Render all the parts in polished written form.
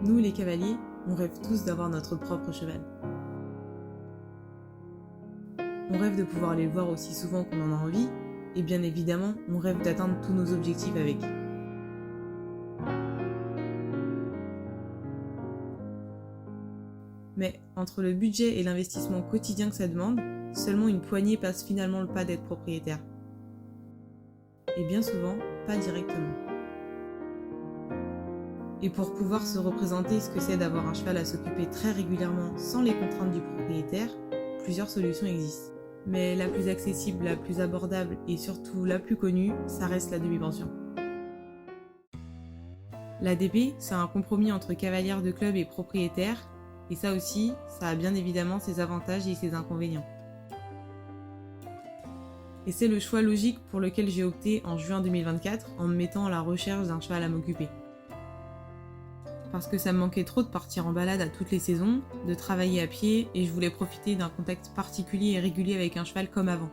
Nous, les cavaliers, on rêve tous d'avoir notre propre cheval. On rêve de pouvoir aller le voir aussi souvent qu'on en a envie, et bien évidemment, on rêve d'atteindre tous nos objectifs avec. Mais entre le budget et l'investissement quotidien que ça demande, seulement une poignée passe finalement le pas d'être propriétaire. Et bien souvent, pas directement. Et pour pouvoir se représenter ce que c'est d'avoir un cheval à s'occuper très régulièrement sans les contraintes du propriétaire, plusieurs solutions existent. Mais la plus accessible, la plus abordable et surtout la plus connue, ça reste la demi-pension. L'ADP, c'est un compromis entre cavalière de club et propriétaire, et ça aussi, ça a bien évidemment ses avantages et ses inconvénients. Et c'est le choix logique pour lequel j'ai opté en juin 2024 en me mettant à la recherche d'un cheval à m'occuper. Parce que ça me manquait trop de partir en balade à toutes les saisons, de travailler à pied, et je voulais profiter d'un contact particulier et régulier avec un cheval comme avant.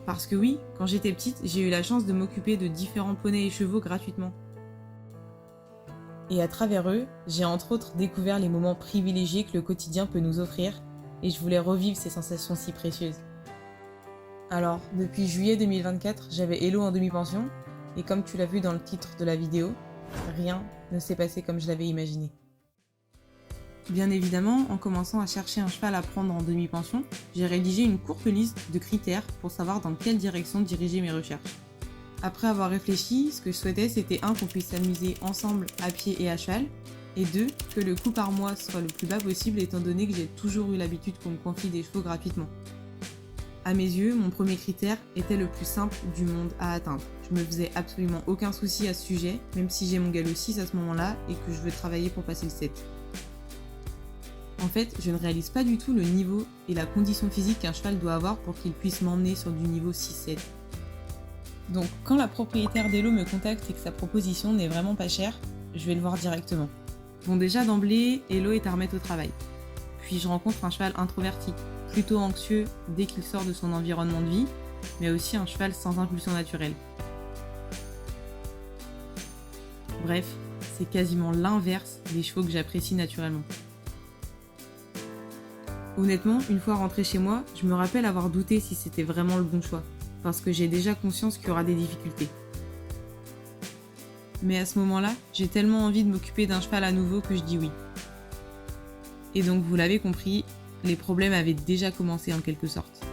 Parce que oui, quand j'étais petite, j'ai eu la chance de m'occuper de différents poneys et chevaux gratuitement. Et à travers eux, j'ai entre autres découvert les moments privilégiés que le quotidien peut nous offrir, et je voulais revivre ces sensations si précieuses. Alors, depuis juillet 2024, j'avais Hello en demi-pension, et comme tu l'as vu dans le titre de la vidéo, rien ne s'est passé comme je l'avais imaginé. Bien évidemment, en commençant à chercher un cheval à prendre en demi-pension, j'ai rédigé une courte liste de critères pour savoir dans quelle direction diriger mes recherches. Après avoir réfléchi, ce que je souhaitais, c'était 1. Qu'on puisse s'amuser ensemble à pied et à cheval, et 2. Que le coût par mois soit le plus bas possible étant donné que j'ai toujours eu l'habitude qu'on me confie des chevaux gratuitement. À mes yeux, mon premier critère était le plus simple du monde à atteindre. Je me faisais absolument aucun souci à ce sujet, même si j'ai mon galop 6 à ce moment-là et que je veux travailler pour passer le 7. En fait, je ne réalise pas du tout le niveau et la condition physique qu'un cheval doit avoir pour qu'il puisse m'emmener sur du niveau 6-7. Donc, quand la propriétaire d'Hello me contacte et que sa proposition n'est vraiment pas chère, je vais le voir directement. Bon, déjà d'emblée, Hello est à remettre au travail. Puis je rencontre un cheval introverti, plutôt anxieux dès qu'il sort de son environnement de vie, mais aussi un cheval sans impulsion naturelle. Bref, c'est quasiment l'inverse des chevaux que j'apprécie naturellement. Honnêtement, une fois rentrée chez moi, je me rappelle avoir douté si c'était vraiment le bon choix, parce que j'ai déjà conscience qu'il y aura des difficultés. Mais à ce moment-là, j'ai tellement envie de m'occuper d'un cheval à nouveau que je dis oui. Et donc vous l'avez compris, les problèmes avaient déjà commencé en quelque sorte.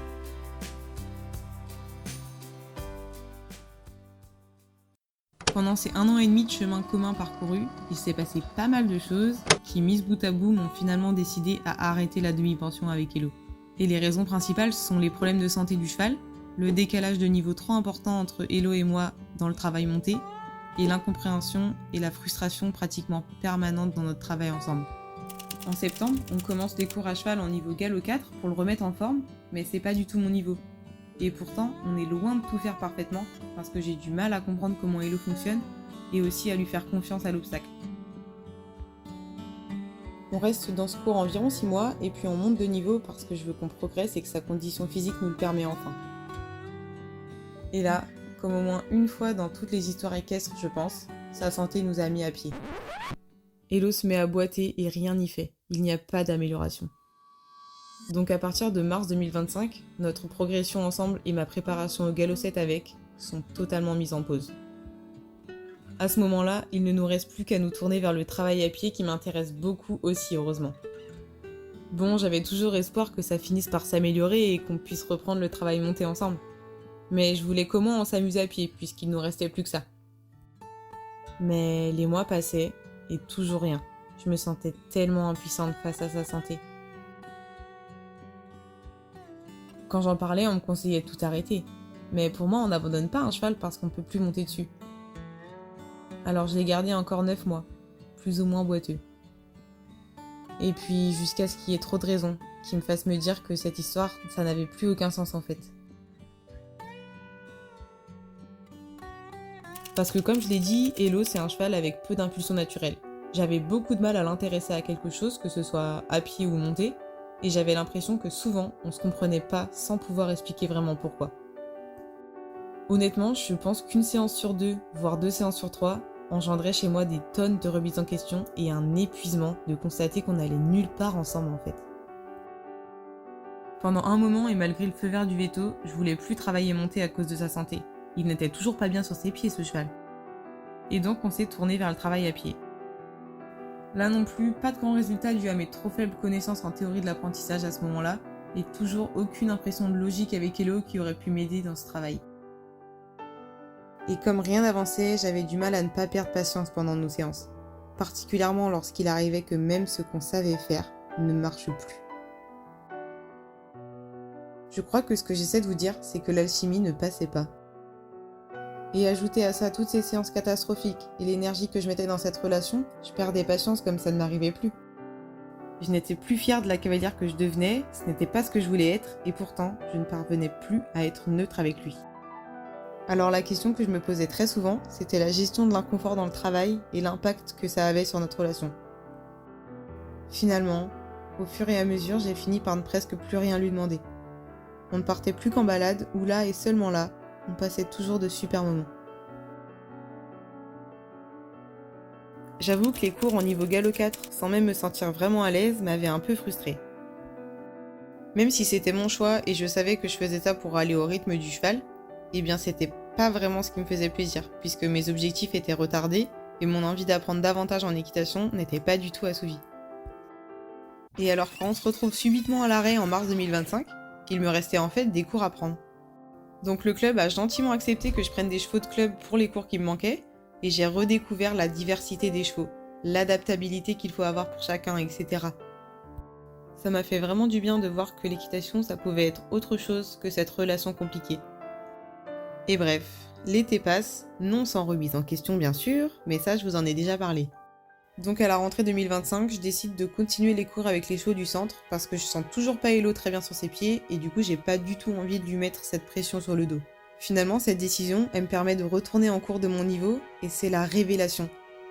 Pendant ces 1 an et demi de chemin commun parcouru, il s'est passé pas mal de choses qui, mises bout à bout, m'ont finalement décidé à arrêter la demi-pension avec Hello. Et les raisons principales sont les problèmes de santé du cheval, le décalage de niveau trop important entre Hello et moi dans le travail monté, et l'incompréhension et la frustration pratiquement permanente dans notre travail ensemble. En septembre, on commence des cours à cheval en niveau galop 4 pour le remettre en forme, mais c'est pas du tout mon niveau. Et pourtant, on est loin de tout faire parfaitement, parce que j'ai du mal à comprendre comment Hello fonctionne, et aussi à lui faire confiance à l'obstacle. On reste dans ce cours environ 6 mois, et puis on monte de niveau parce que je veux qu'on progresse et que sa condition physique nous le permet enfin. Et là, comme au moins une fois dans toutes les histoires équestres, je pense, sa santé nous a mis à pied. Hello se met à boiter et rien n'y fait, il n'y a pas d'amélioration. Donc à partir de mars 2025, notre progression ensemble et ma préparation au galop 7 avec sont totalement mises en pause. À ce moment-là, il ne nous reste plus qu'à nous tourner vers le travail à pied qui m'intéresse beaucoup aussi, heureusement. Bon, j'avais toujours espoir que ça finisse par s'améliorer et qu'on puisse reprendre le travail monté ensemble. Mais je voulais comment on s'amuse à pied puisqu'il nous restait plus que ça. Mais les mois passaient et toujours rien. Je me sentais tellement impuissante face à sa santé. Quand j'en parlais, on me conseillait de tout arrêter. Mais pour moi, on n'abandonne pas un cheval parce qu'on ne peut plus monter dessus. Alors je l'ai gardé encore 9 mois, plus ou moins boiteux. Et puis jusqu'à ce qu'il y ait trop de raisons, qui me fassent me dire que cette histoire, ça n'avait plus aucun sens en fait. Parce que comme je l'ai dit, Hello c'est un cheval avec peu d'impulsion naturelle. J'avais beaucoup de mal à l'intéresser à quelque chose, que ce soit à pied ou monté, et j'avais l'impression que souvent on se comprenait pas sans pouvoir expliquer vraiment pourquoi. Honnêtement, je pense qu'une séance sur 2, voire 2 séances sur 3, engendrait chez moi des tonnes de remises en question et un épuisement de constater qu'on allait nulle part ensemble en fait. Pendant un moment et malgré le feu vert du veto, je voulais plus travailler monter à cause de sa santé. Il n'était toujours pas bien sur ses pieds ce cheval. Et donc on s'est tourné vers le travail à pied. Là non plus, pas de grands résultats dû à mes trop faibles connaissances en théorie de l'apprentissage à ce moment-là, et toujours aucune impression de logique avec Hello qui aurait pu m'aider dans ce travail. Et comme rien n'avançait, j'avais du mal à ne pas perdre patience pendant nos séances, particulièrement lorsqu'il arrivait que même ce qu'on savait faire ne marche plus. Je crois que ce que j'essaie de vous dire, c'est que l'alchimie ne passait pas. Et ajouter à ça toutes ces séances catastrophiques et l'énergie que je mettais dans cette relation, je perdais patience comme ça ne m'arrivait plus. Je n'étais plus fière de la cavalière que je devenais, ce n'était pas ce que je voulais être, et pourtant, je ne parvenais plus à être neutre avec lui. Alors la question que je me posais très souvent, c'était la gestion de l'inconfort dans le travail et l'impact que ça avait sur notre relation. Finalement, au fur et à mesure, j'ai fini par ne presque plus rien lui demander. On ne partait plus qu'en balade, où là et seulement là, on passait toujours de super moments. J'avoue que les cours en niveau galop 4, sans même me sentir vraiment à l'aise, m'avaient un peu frustrée. Même si c'était mon choix et je savais que je faisais ça pour aller au rythme du cheval, eh bien c'était pas vraiment ce qui me faisait plaisir, puisque mes objectifs étaient retardés et mon envie d'apprendre davantage en équitation n'était pas du tout assouvie. Et alors quand on se retrouve subitement à l'arrêt en mars 2025, il me restait en fait des cours à prendre. Donc le club a gentiment accepté que je prenne des chevaux de club pour les cours qui me manquaient, et j'ai redécouvert la diversité des chevaux, l'adaptabilité qu'il faut avoir pour chacun, etc. Ça m'a fait vraiment du bien de voir que l'équitation, ça pouvait être autre chose que cette relation compliquée. Et bref, l'été passe, non sans remise en question bien sûr, mais ça je vous en ai déjà parlé. Donc à la rentrée 2025, je décide de continuer les cours avec les chevaux du centre parce que je sens toujours pas Hello très bien sur ses pieds et du coup j'ai pas du tout envie de lui mettre cette pression sur le dos. Finalement, cette décision, elle me permet de retourner en cours de mon niveau et c'est la révélation.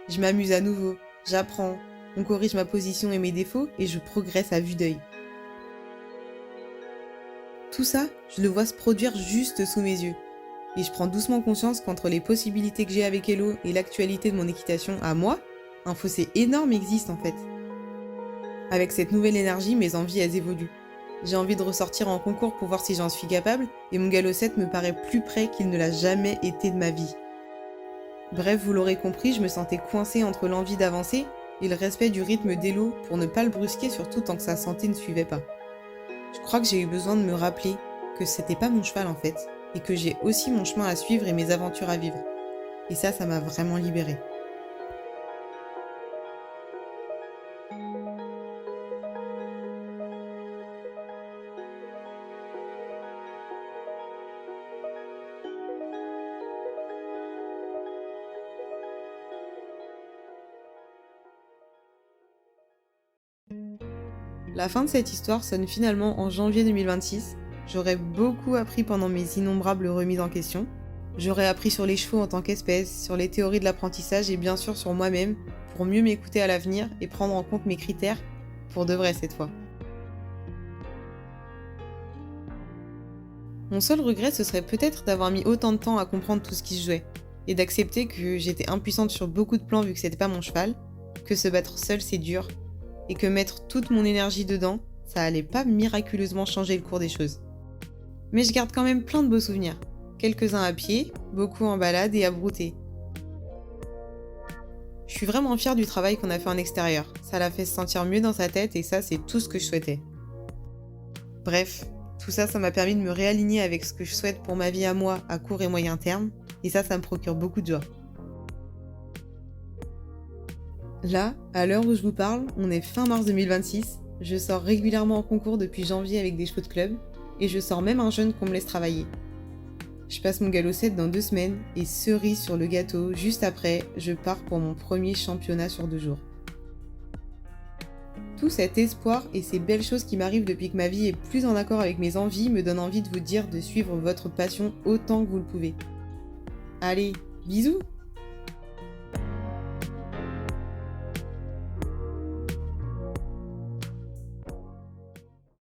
Je m'amuse à nouveau, j'apprends, on corrige ma position et mes défauts et je progresse à vue d'œil. Tout ça, je le vois se produire juste sous mes yeux. Et je prends doucement conscience qu'entre les possibilités que j'ai avec Hello et l'actualité de mon équitation à moi, un fossé énorme existe en fait. Avec cette nouvelle énergie, mes envies elles évoluent. J'ai envie de ressortir en concours pour voir si j'en suis capable, et mon galop 7 me paraît plus près qu'il ne l'a jamais été de ma vie. Bref, vous l'aurez compris, je me sentais coincée entre l'envie d'avancer et le respect du rythme d'Hello pour ne pas le brusquer, surtout tant que sa santé ne suivait pas. Je crois que j'ai eu besoin de me rappeler que c'était pas mon cheval en fait, et que j'ai aussi mon chemin à suivre et mes aventures à vivre. Et ça m'a vraiment libérée. La fin de cette histoire sonne finalement en janvier 2026. J'aurais beaucoup appris pendant mes innombrables remises en question. J'aurais appris sur les chevaux en tant qu'espèce, sur les théories de l'apprentissage et bien sûr sur moi-même pour mieux m'écouter à l'avenir et prendre en compte mes critères pour de vrai cette fois. Mon seul regret, ce serait peut-être d'avoir mis autant de temps à comprendre tout ce qui se jouait et d'accepter que j'étais impuissante sur beaucoup de plans vu que c'était pas mon cheval, que se battre seule c'est dur et que mettre toute mon énergie dedans, ça allait pas miraculeusement changer le cours des choses. Mais je garde quand même plein de beaux souvenirs. Quelques-uns à pied, beaucoup en balade et à brouter. Je suis vraiment fière du travail qu'on a fait en extérieur. Ça l'a fait se sentir mieux dans sa tête et ça, c'est tout ce que je souhaitais. Bref, tout ça, ça m'a permis de me réaligner avec ce que je souhaite pour ma vie à moi à court et moyen terme. Et ça me procure beaucoup de joie. Là, à l'heure où je vous parle, on est fin mars 2026. Je sors régulièrement en concours depuis janvier avec des chevaux de club. Et je sors même un jeune qu'on me laisse travailler. Je passe mon galop 7 dans 2 semaines et cerise sur le gâteau, juste après, je pars pour mon premier championnat sur 2 jours. Tout cet espoir et ces belles choses qui m'arrivent depuis que ma vie est plus en accord avec mes envies me donnent envie de vous dire de suivre votre passion autant que vous le pouvez. Allez, bisous!